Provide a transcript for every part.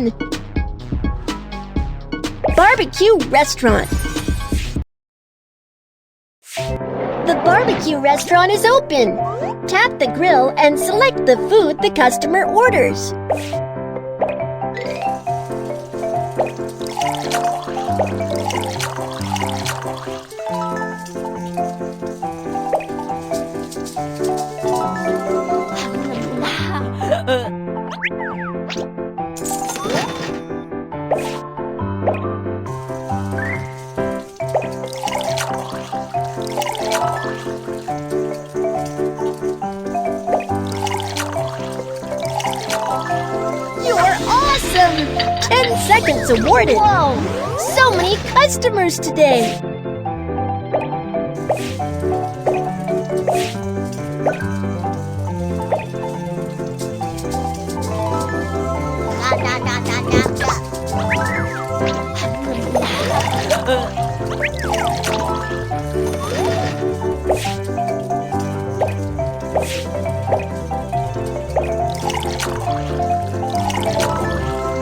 open! Barbecue restaurant. The barbecue restaurant is open. Tap the grill and select the food the customer orders. You're awesome! 10 seconds awarded! Whoa! So many customers today!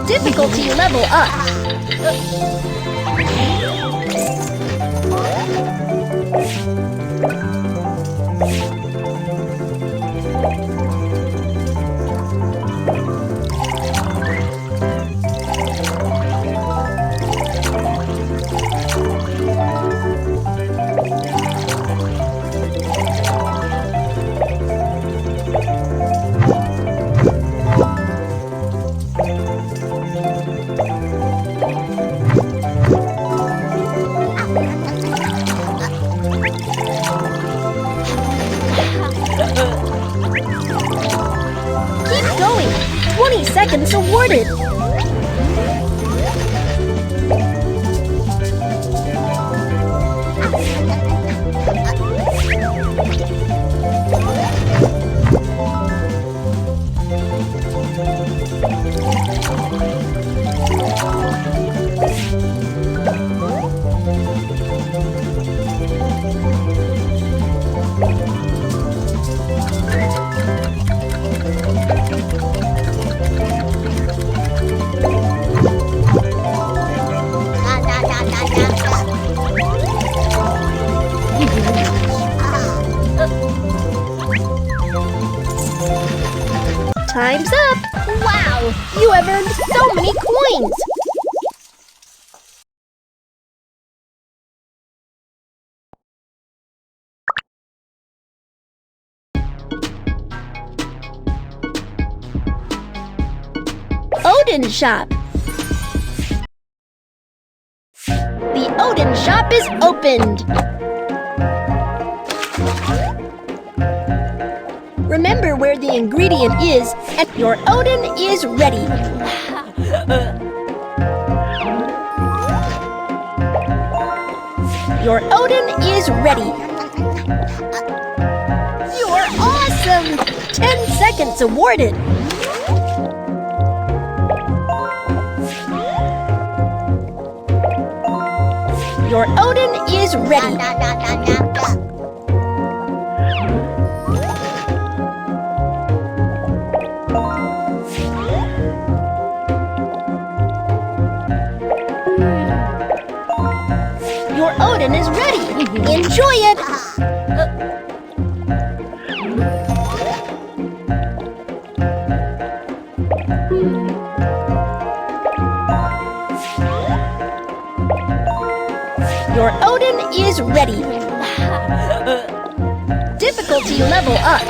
Difficulty level up. Keep going. 20 seconds awarded. Time's up! Wow! You have earned so many coins! Odin Shop. The Odin Shop is opened. Remember where the ingredient is, and your Odin is ready. Your Odin is ready. You're awesome! 10 seconds awarded. Your Odin is ready. Your Odin is ready. Enjoy it. Your Odin is ready. Difficulty level up.